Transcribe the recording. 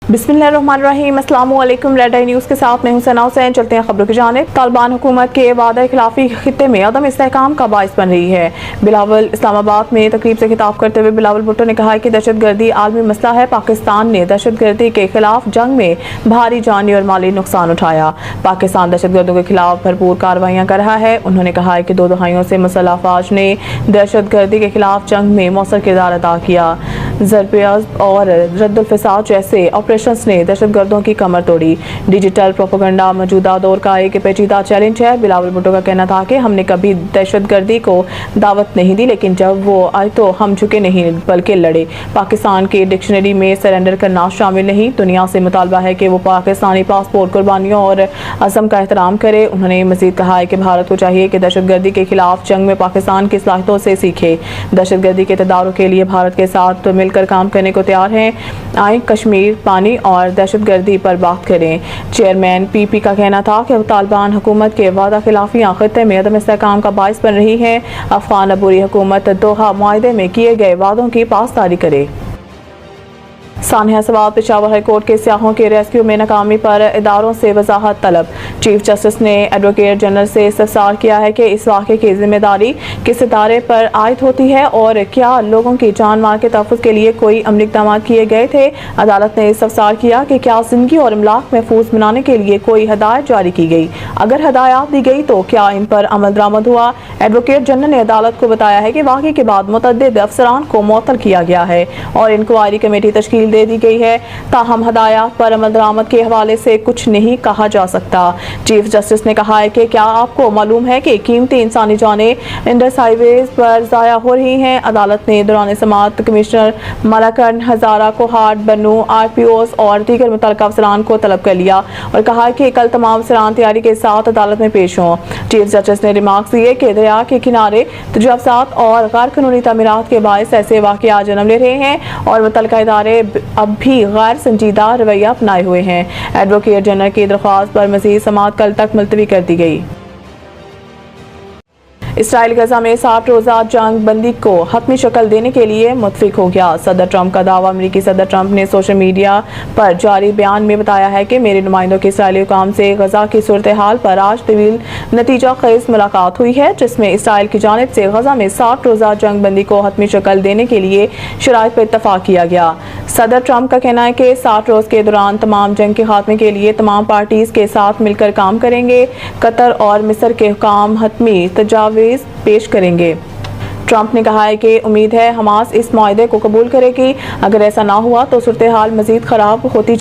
बिस्मिल्लाहिर्रहमानिर्रहीम, अस्सलामु अलैकुम। रेड आई न्यूज़ के साथ मैं हूं सना हुसैन। चलते हैं खबरों की जानिब। तालिबान हुकूमत के वादा खिलाफी खित्ते में अदम इस्तेहकाम का बाइस बन रही है। बिलावल इस्लामाबाद में तकरीब से खिताब करते हुए बिलावल भुट्टो ने कहा कि दहशत गर्दी आलमी मसला है। पाकिस्तान ने दहशत गर्दी के खिलाफ जंग में भारी जानी और माली नुकसान उठाया। पाकिस्तान दहशत गर्दों के खिलाफ भरपूर कार्रवाइयाँ कर रहा है। उन्होंने कहा कि 2 दहाइयों से मुसल्लह अफवाज ने दहशत गर्दी के खिलाफ जंग में मौसर किरदार अदा किया। ज़रपेज़ और रद्दुल फ़साद जैसे ऑपरेशंस ने दहशत गर्दों की कमर तोड़ी। डिजिटल प्रोपेगेंडा मौजूदा दौर का एक पेचीदा चैलेंज है। बिलावल भुट्टो का कहना था कि हमने कभी दहशत गर्दी को दावत नहीं दी, लेकिन जब वो आए तो हम झुके नहीं बल्कि लड़े। पाकिस्तान की डिक्शनरी में सरेंडर करना शामिल नहीं। दुनिया से मुतालबा है कि वो पाकिस्तानी पासपोर्ट कुर्बानियों और अज़म का एहतराम करे। उन्होंने मज़ीद कहा है कि भारत को चाहिए कि दहशत गर्दी के खिलाफ जंग में पाकिस्तान की सलाहियतों से सीखे। दहशत गर्दी के तदारुक के लिए भारत के साथ मिलकर काम करने को तैयार हैं। आए कश्मीर, पानी और दहशत गर्दी पर बात करें। चेयरमैन पीपी का कहना था कि तालिबान हुकूमत के वादा खिलाफियाँ खित्ते में अदम इस्तेहकाम का बाइस बन रही हैं। अफगान अबूरी हुकूमत दोहा मुआहदे में किए गए वादों की पासदारी करे। सानिया सवाब पेशावर हाई कोर्ट के सियाहों के रेस्क्यू में नाकामी पर इदारों से वजाहत तलब। चीफ जस्टिस ने एडवोकेट जनरल से इस्तफसार किया है कि इस वाक़े की जिम्मेदारी किस इदारे पर आयद होती है और क्या लोगों की जान माल के तहफ़्फ़ुज़ के लिए कोई अमली इक़दाम किए गए थे। अदालत ने इस्तफसार किया कि क्या ज़िंदगी और इमलाक महफूज बनाने के लिए कोई हदायत जारी की गई। अगर हदायत दी गई तो क्या इन पर अमल दरामद हुआ। एडवोकेट जनरल ने अदालत को बताया है कि वाक़े के बाद मुतअद्दिद अफसरान को मुअत्तल किया गया है और इंक्वायरी कमेटी तश्कील दे दी गई है। ताहम हदायत पर अमल दरामद के हवाले से कुछ नहीं कहा जा सकता। चीफ जस्टिस ने कहा है कि क्या आपको मालूम है कि कीमती इंसानी जानें इंडस हाईवेज पर ज़ाया हो रही हैं। अदालत ने दौरान समाअत कमिश्नर मलाकन, हजारा, कोहाट, बन्नू, RPOs और दीगर मुतल्लिका अफसरान को तलब कर लिया और कहा कि कल तमाम अफसरान तैयारी के साथ अदालत में पेश हों। चीफ जस्टिस ने रिमार्क्स दिए कि दरिया के किनारे तजावुज़ात और गैर कानूनी तामीरात के बायस ऐसे वाक़यात जन्म ले रहे हैं और मुतल्लिका इदारे अब भी गैर संजीदा रवैया अपनाए हुए हैं। एडवोकेट जनरल की दरख्वास्त पर मज़ीद समाअत कल तक मुलतवी कर दी गई। इसराइल गजा में 60 रोज़ा जंग बंदी को हतमी शक्ल देने के लिए मुत्फिक हो गया। सदर ट्रंप का दावा। अमेरिकी सदर ट्रंप ने सोशल मीडिया पर जारी बयान में बताया है कि मेरे नुमाइंदों के इसराइली हुकाम से गजा की सूरत हाल पर आज तवील नतीजा खेज मुलाकात हुई है, जिसमें इसराइल की जानिब से गजा में 60 रोज़ा जंग बंदी को हतमी शक्ल देने के लिए शराइत पर इत्तफाक किया गया। सदर ट्रंप का कहना है कि 60 रोज़ के दौरान तमाम जंग के खात्मे के लिए तमाम पार्टीज के साथ मिलकर काम करेंगे। कतर और मिस्र के हुकाम हतमी तजावीज़ पेश करेंगे। ट्रंप ने कहा है कि उम्मीद है हमास इस मुआहदे को कबूल करेगी। अगर ऐसा ना हुआ तो सूरत हाल मजीद खराब होती